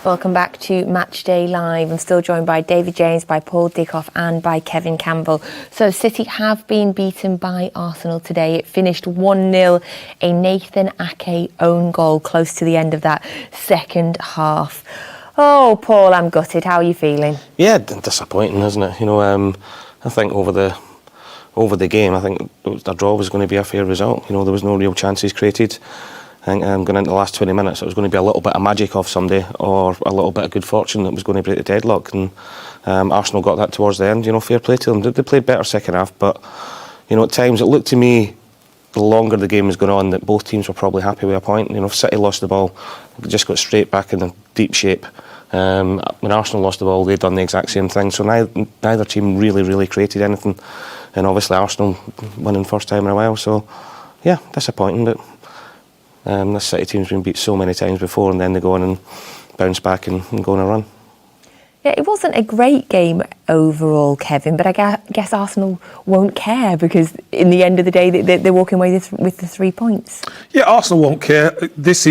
Welcome back to Matchday Live. I'm still joined by David James, by Paul Dickov and by Kevin Campbell. So City have been beaten by Arsenal today. It finished 1-0, a Nathan Ake own goal close to the end of that second half. Oh, Paul, I'm gutted. How are you feeling? Yeah, disappointing, isn't it? I think over the game, I think a draw was going to be a fair result. There was no real chances created. I think going into the last 20 minutes, it was going to be a little bit of magic off somebody or a little bit of good fortune that was going to break the deadlock. And Arsenal got that towards the end. Fair play to them. They played better second half, but at times it looked to me, the longer the game was going on, that both teams were probably happy with a point. If City lost the ball, they just got straight back in deep shape. When Arsenal lost the ball, they'd done the exact same thing. So neither team really created anything. And obviously Arsenal winning first time in a while. So yeah, disappointing, but this City team's been beat so many times before, and then they go on and bounce back and go on a run. Yeah, it wasn't a great game overall, Kevin, but I guess Arsenal won't care because in the end of the day, they're walking away with the 3 points. Yeah, Arsenal won't care. This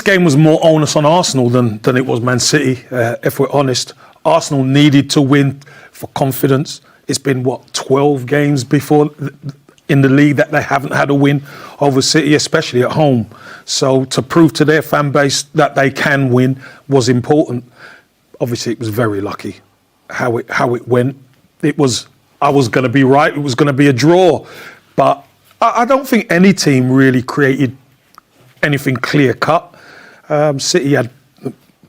game was more onus on Arsenal than it was Man City, if we're honest. Arsenal needed to win for confidence. It's been, 12 games before in the league that they haven't had a win over City, especially at home. So to prove to their fan base that they can win was important. Obviously, it was very lucky how it went. I was going to be right. It was going to be a draw, but I don't think any team really created anything clear cut. City had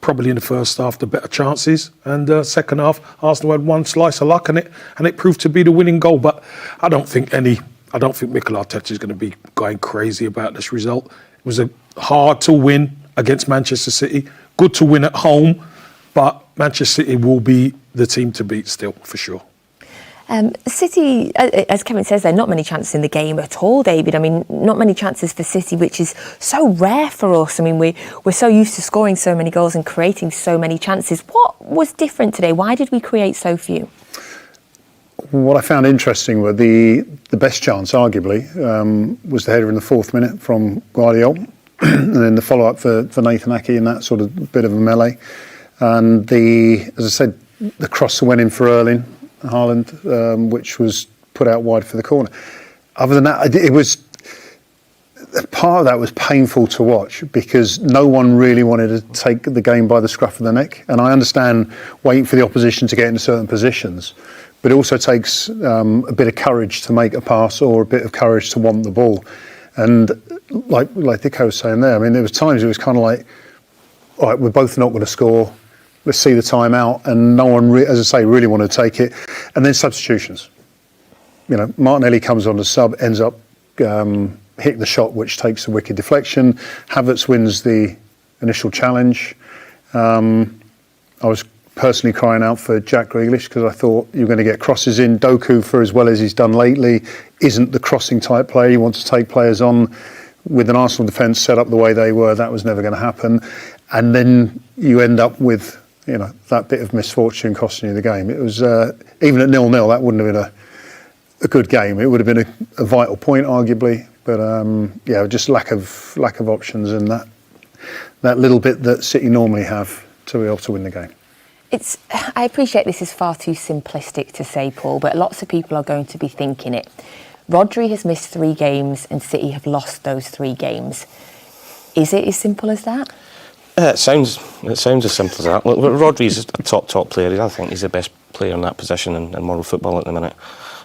probably in the first half the better chances, and second half Arsenal had one slice of luck, and it proved to be the winning goal. But I don't think Mikel Arteta is going to be going crazy about this result. It was hard to win against Manchester City, good to win at home, but Manchester City will be the team to beat still, for sure. City, as Kevin says, there are not many chances in the game at all, David. I mean, not many chances for City, which is so rare for us. I mean, we're so used to scoring so many goals and creating so many chances. What was different today? Why did we create so few? What I found interesting were the best chance, arguably, was the header in the 4th minute from Guardiola, and then the follow-up for Nathan Ake in that sort of bit of a melee. And as I said, the cross that went in for Erling, Haaland, which was put out wide for the corner. Other than that, it was part of that was painful to watch because no one really wanted to take the game by the scruff of the neck. And I understand waiting for the opposition to get into certain positions, but it also takes a bit of courage to make a pass or a bit of courage to want the ball. And like Dico was saying there, I mean, there was times it was kind of like, all right, we're both not going to score. Let's see the time out, and no one, as I say, really wanted to take it. And then substitutions. Martinelli comes on as sub, ends up hitting the shot, which takes a wicked deflection. Havertz wins the initial challenge. I was personally crying out for Jack Grealish because I thought you were going to get crosses in. Doku, for as well as he's done lately, isn't the crossing type player. You want to take players on with an Arsenal defence set up the way they were. That was never going to happen. And then you end up with that bit of misfortune costing you the game. It was even at 0-0, that wouldn't have been a good game. It would have been a vital point, arguably. But just lack of options and that little bit that City normally have to be able to win the game. I appreciate this is far too simplistic to say, Paul, but lots of people are going to be thinking it. Rodri has missed 3 games and City have lost those 3 games. Is it as simple as that? It sounds as simple as that. Look, Rodri's a top player. I think he's the best player in that position in world football at the minute.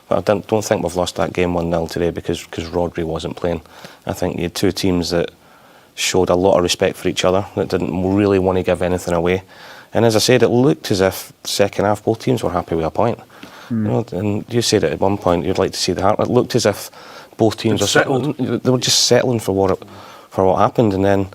But I don't think we've lost that game 1-0 today because Rodri wasn't playing. I think you had 2 teams that showed a lot of respect for each other, that didn't really want to give anything away. And as I said, it looked as if second half both teams were happy with a point. And you said it at one point, you'd like to see the heart. It looked as if both teams they were just settling for what happened. And then,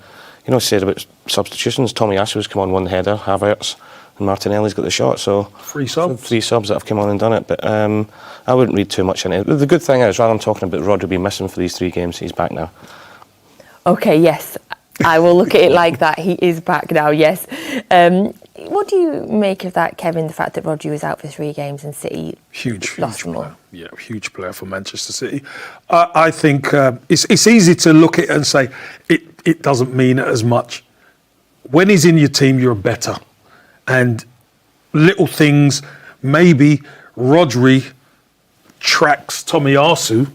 said about substitutions, Tommy Asu's come on one header, Havertz, and Martinelli's got the shot. So 3 subs. 3 subs that have come on and done it. But I wouldn't read too much into it. The good thing is, rather than talking about Rodri being missing for these 3 games, he's back now. Okay, yes. I will look at it like that. He is back now, yes. What do you make of that, Kevin, the fact that Rodri was out for 3 games and City lost them all? Yeah, huge player for Manchester City. I think it's easy to look at it and say it doesn't mean as much. when he's in your team, you're better. And little things, maybe Rodri tracks Tomiyasu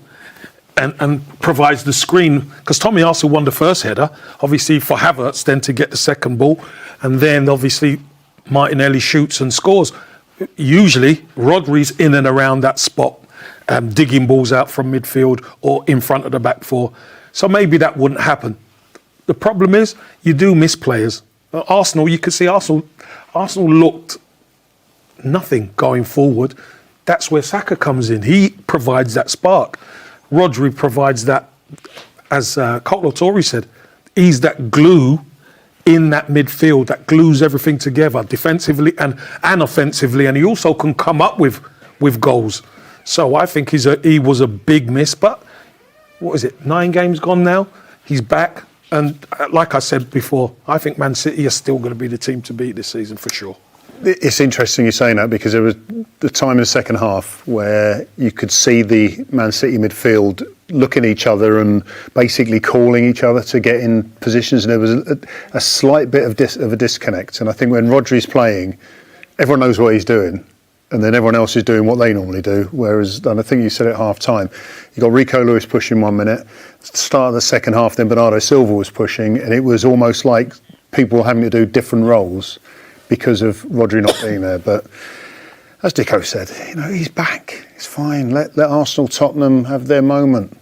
and provides the screen, because Tomiyasu won the first header, obviously for Havertz then to get the second ball, and then obviously Martinelli shoots and scores. Usually Rodri's in and around that spot, digging balls out from midfield or in front of the back four. So maybe that wouldn't happen. The problem is you do miss players. Arsenal, you could see Arsenal looked nothing going forward. That's where Saka comes in. He provides that spark. Rodri provides that, as Colo Torre said, he's that glue in that midfield that glues everything together, defensively and offensively, and he also can come up with goals. So I think he was a big miss, but what is it, 9 games gone now? He's back, and like I said before, I think Man City are still going to be the team to beat this season for sure. It's interesting you're saying that, because there was the time in the second half where you could see the Man City midfield looking at each other and basically calling each other to get in positions, and there was a slight bit of a disconnect. And I think when Rodri's playing, everyone knows what he's doing, and then everyone else is doing what they normally do. Whereas, and I think you said at half time, you got Rico Lewis pushing 1 minute, at the start of the second half, then Bernardo Silva was pushing, and it was almost like people were having to do different roles because of Rodri not being there. But as Dicko said, he's back. It's fine. Let Arsenal, Tottenham have their moment.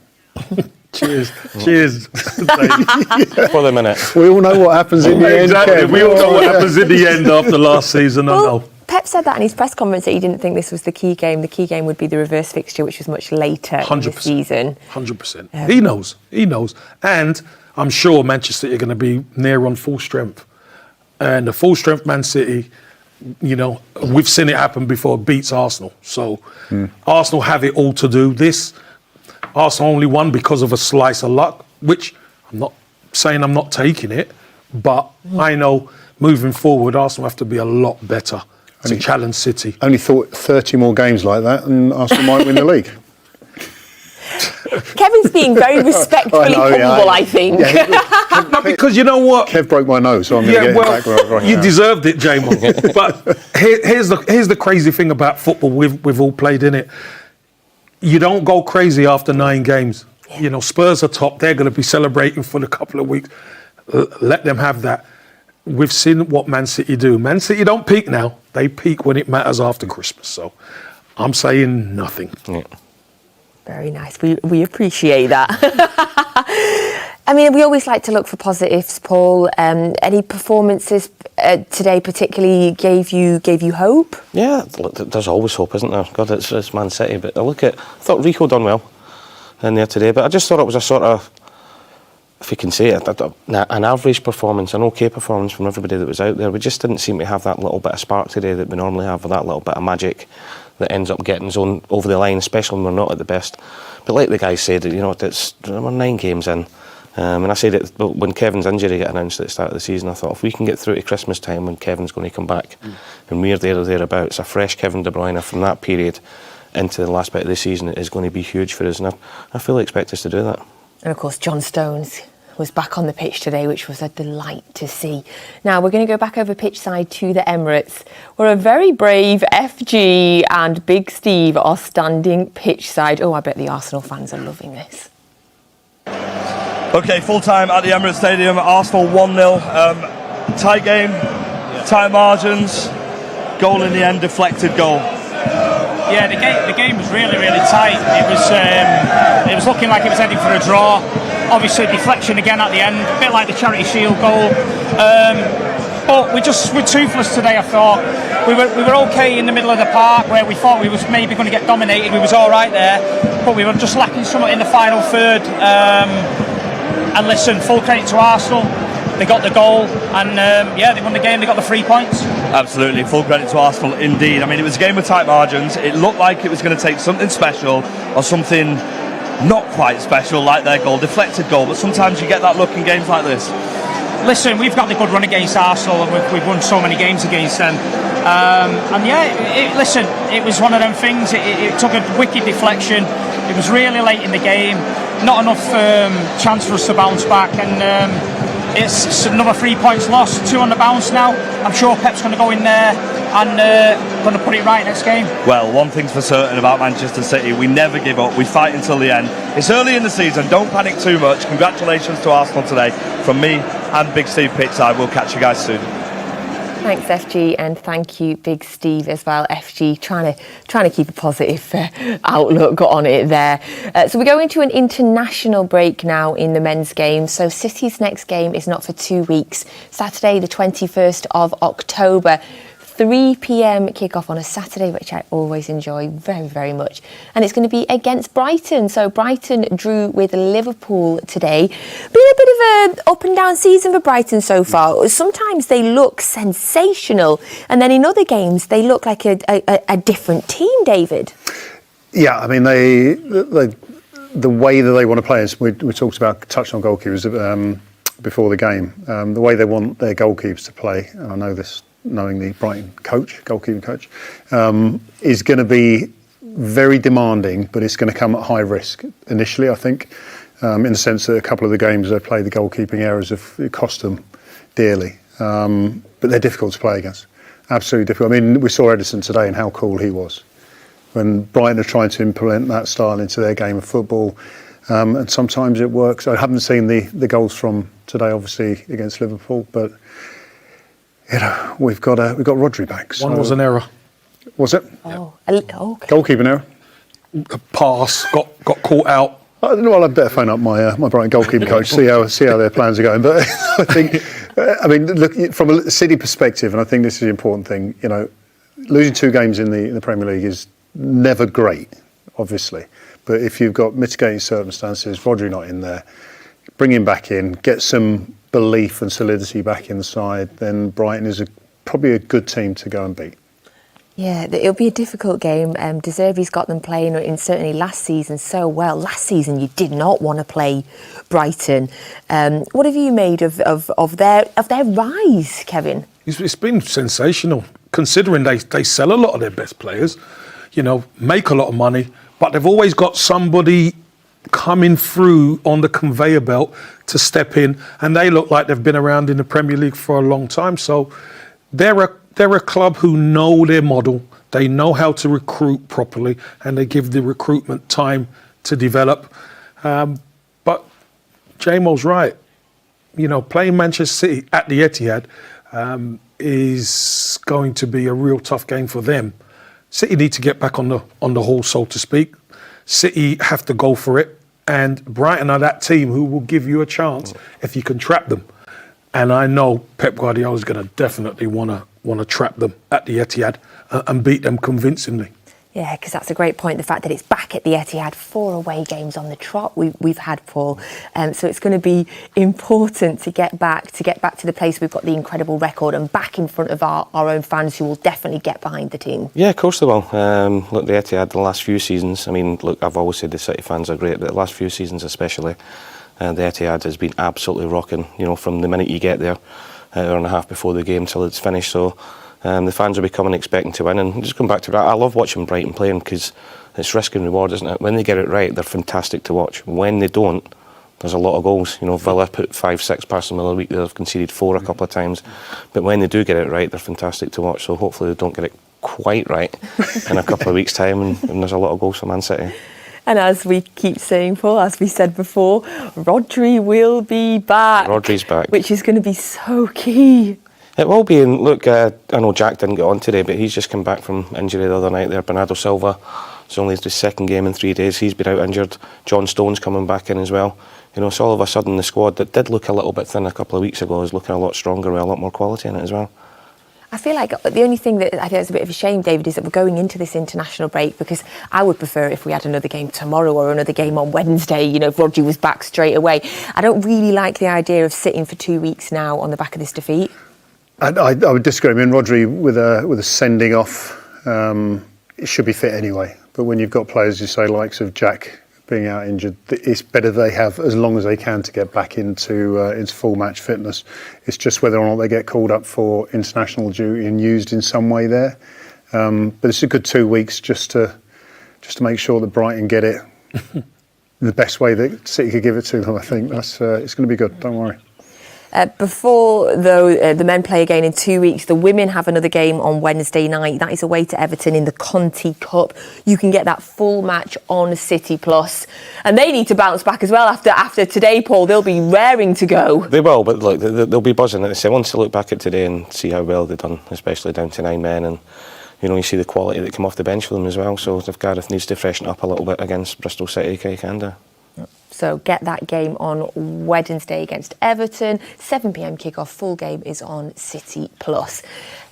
Cheers. Cheers. For the minute. We all know what happens in the end. Exactly. We all know what happens in the end after last season. I know. Pep said that in his press conference that he didn't think this was the key game. The key game would be the reverse fixture, which was much later in the season. 100%. He knows. And I'm sure Manchester City are going to be near on full strength. And the full strength Man City, we've seen it happen before, beats Arsenal. So Arsenal have it all to do. Arsenal only won because of a slice of luck, which I'm not saying I'm not taking it, but I know moving forward, Arsenal have to be a lot better to challenge City. Only thought 30 more games like that and Arsenal might win the league. Kevin's being very respectfully humble, I think. No, because you know what? Kev broke my nose, so I'm going to get it back right you now. deserved it, J-Mo. But here's the crazy thing about football. We've all played in it. You don't go crazy after 9 games. Yeah. Spurs are top. They're going to be celebrating for a couple of weeks. Let them have that. We've seen what Man City do. Man City don't peak now. They peak when it matters after Christmas. So I'm saying nothing. Yeah. Very nice. We appreciate that. I mean, we always like to look for positives, Paul. Any performances today particularly gave you hope? Yeah, there's always hope, isn't there? God, it's Man City. But I thought Rico done well in there today. But I just thought it was a sort of, if you can say it, an average performance, an okay performance from everybody that was out there. We just didn't seem to have that little bit of spark today that we normally have, or that little bit of magic that ends up getting us over the line, especially when we're not at the best. But like the guy said, we're 9 games in. And I said it when Kevin's injury got announced at the start of the season, I thought if we can get through to Christmas time when Kevin's going to come back and we're there or thereabouts, a fresh Kevin De Bruyne from that period into the last bit of the season is going to be huge for us, and I fully expect us to do that. And of course John Stones was back on the pitch today, which was a delight to see. Now we're going to go back over pitch side to the Emirates, where a very brave FG and Big Steve are standing pitch side. Oh, I bet the Arsenal fans are loving this. Okay, full time at the Emirates Stadium. Arsenal 1-0. Tight game, tight margins. Goal in the end, deflected goal. Yeah, the game was really, really tight. It was looking like it was heading for a draw. Obviously, deflection again at the end, a bit like the Charity Shield goal. But we're toothless today. I thought we were okay in the middle of the park where we thought we was maybe going to get dominated. We was all right there, but we were just lacking something in the final third. And listen, full credit to Arsenal. They got the goal, and they won the game. They got the 3 points. Absolutely, full credit to Arsenal indeed. I mean, it was a game with tight margins. It looked like it was going to take something special or something not quite special, like their goal, deflected goal. But sometimes you get that look in games like this. Listen, we've got the good run against Arsenal, and we've won so many games against them. It was one of them things. It took a wicked deflection. It was really late in the game. Not enough chance for us to bounce back, and it's another 3 points lost, 2 on the bounce now. I'm sure Pep's going to go in there and going to put it right next game. Well, one thing's for certain about Manchester City, we never give up, we fight until the end. It's early in the season, don't panic too much. Congratulations to Arsenal today from me and Big Steve Pittside. We'll catch you guys soon. Thanks, FG, and thank you, Big Steve, as well. FG trying to keep a positive outlook on it there. So we're going to an international break now in the men's game. So City's next game is not for 2 weeks. Saturday, the 21st of October. 3 p.m. kickoff on a Saturday, which I always enjoy very, very much. And it's going to be against Brighton. So Brighton drew with Liverpool today. Been a bit of an up and down season for Brighton so far. Sometimes they look sensational, and then in other games they look like a different team, David. Yeah, I mean, the way that they want to play is, we talked about, touched on goalkeepers before the game. The way they want their goalkeepers to play, and I know this, knowing the Brighton goalkeeping coach, is going to be very demanding, but it's going to come at high risk initially, I think, in the sense that a couple of the games they played, the goalkeeping errors have cost them dearly. But they're difficult to play against. Absolutely difficult. I mean, we saw Edison today and how cool he was. When Brighton are trying to implement that style into their game of football, and sometimes it works. I haven't seen the goals from today, obviously, against Liverpool, but you know, we've got Rodri back. So. One was an error. Was it? Oh, okay. Goalkeeping error. A pass got caught out. Well, I'd better phone up my Brighton goalkeeping coach, see how their plans are going. But I think, I mean, look, from a City perspective, and I think this is the important thing. You know, losing 2 games in the Premier League is never great, obviously. But if you've got mitigating circumstances, Rodri not in there, bring him back in, get some belief and solidity back in the side, then Brighton is probably a good team to go and beat. Yeah, it'll be a difficult game. De Zerbi's got them playing, in certainly last season, so well. Last season, you did not want to play Brighton. What have you made of their rise, Kevin? It's been sensational, considering they sell a lot of their best players, you know, make a lot of money, but they've always got somebody coming through on the conveyor belt to step in, and they look like they've been around in the Premier League for a long time. So they're a club who know their model, they know how to recruit properly, and they give the recruitment time to develop. But Jamo's right. You know, playing Manchester City at the Etihad is going to be a real tough game for them. City need to get back on the horse, so to speak. City have to go for it, and Brighton are that team who will give you a chance if you can trap them. And I know Pep Guardiola is going to definitely want to trap them at the Etihad and beat them convincingly. Yeah, because that's a great point. The fact that it's back at the Etihad, 4 away games on the trot we've had, Paul. So it's going to be important to get back to the place we've got the incredible record and back in front of our own fans who will definitely get behind the team. Yeah, of course they will. Look, the Etihad the last few seasons, I mean, look, I've always said the City fans are great, but the last few seasons especially, the Etihad has been absolutely rocking, you know, from the minute you get there, hour and a half before the game till it's finished. So the fans will be coming expecting to win. And just going back to that, I love watching Brighton playing because it's risk and reward, isn't it? When they get it right, they're fantastic to watch. When they don't, there's a lot of goals. You know, Villa put 5-6 past them the other week. They've conceded 4 a couple of times. But when they do get it right, they're fantastic to watch. So hopefully they don't get it quite right in a couple of weeks' time and there's a lot of goals for Man City. And as we keep saying, Paul, as we said before, Rodri will be back. Rodri's back. Which is going to be so key. It will be, and look, I know Jack didn't get on today, but he's just come back from injury the other night there. Bernardo Silva, it's only his 2nd game in 3 days. He's been out injured. John Stone's coming back in as well. You know, so all of a sudden the squad that did look a little bit thin a couple of weeks ago is looking a lot stronger with a lot more quality in it as well. I feel like the only thing that I think is a bit of a shame, David, is that we're going into this international break, because I would prefer if we had another game tomorrow or another game on Wednesday, you know, if Rodri was back straight away. I don't really like the idea of sitting for 2 weeks now on the back of this defeat. I would disagree. I mean, Rodri with a sending off, it should be fit anyway. But when you've got players, you say, likes of Jack being out injured, it's better they have as long as they can to get back into full match fitness. It's just whether or not they get called up for international duty and used in some way there. But it's a good 2 weeks just to make sure that Brighton get it the best way that City could give it to them. I think that's it's going to be good. Don't worry. Before, though, the men play again in 2 weeks. The women have another game on Wednesday night. That is away to Everton in the Conti Cup. You can get that full match on City Plus. And they need to bounce back as well after today, Paul. They'll be raring to go. They will, but look, they'll be buzzing. They say once they look back at today and see how well they've done, especially down to 9 men, and you see the quality that come off the bench for them as well. So if Gareth needs to freshen up a little bit against Bristol City, he can do. So get that game on Wednesday against Everton. 7 p.m. kickoff. Full game is on City Plus.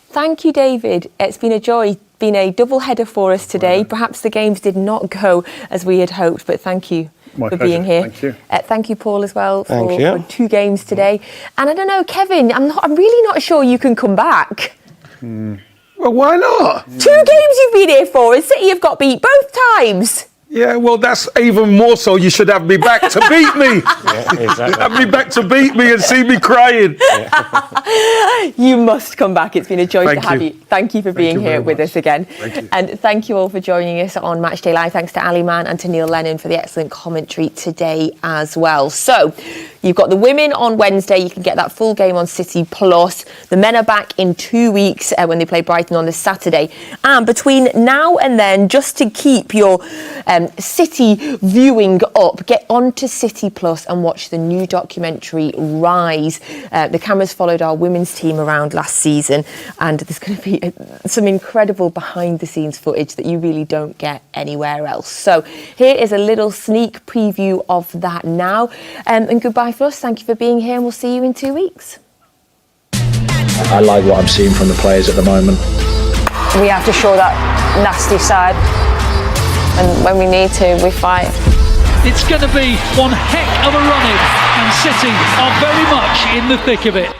Thank you, David. It's been a joy. Been a double header for us today. Perhaps the games did not go as we had hoped, but thank you for being here. Thank you. Thank you, Paul, as well for 2 games today. And I don't know, Kevin, I'm really not sure you can come back. Well, why not? 2 games you've been here for, and City have got beat both times. Yeah, well, that's even more so. You should have me back to beat me. Yeah, exactly. Have me back to beat me and see me crying. You must come back. It's been a joy to have you. Thank you for being here with us again. Thank you. And thank you all for joining us on Matchday Live. Thanks to Ali Man and to Neil Lennon for the excellent commentary today as well. So, you've got the women on Wednesday. You can get that full game on City Plus. The men are back in 2 weeks when they play Brighton on the Saturday. And between now and then, just to keep your City viewing up, get onto City Plus and watch the new documentary Rise. The cameras followed our women's team around last season, and there's going to be some incredible behind the scenes footage that you really don't get anywhere else. So here is a little sneak preview of that now, and goodbye for us. Thank you for being here, and we'll see you in 2 weeks. I like what I'm seeing from the players at the moment. We have to show that nasty side, and when we need to, we fight. It's going to be one heck of a run-in, and City are very much in the thick of it.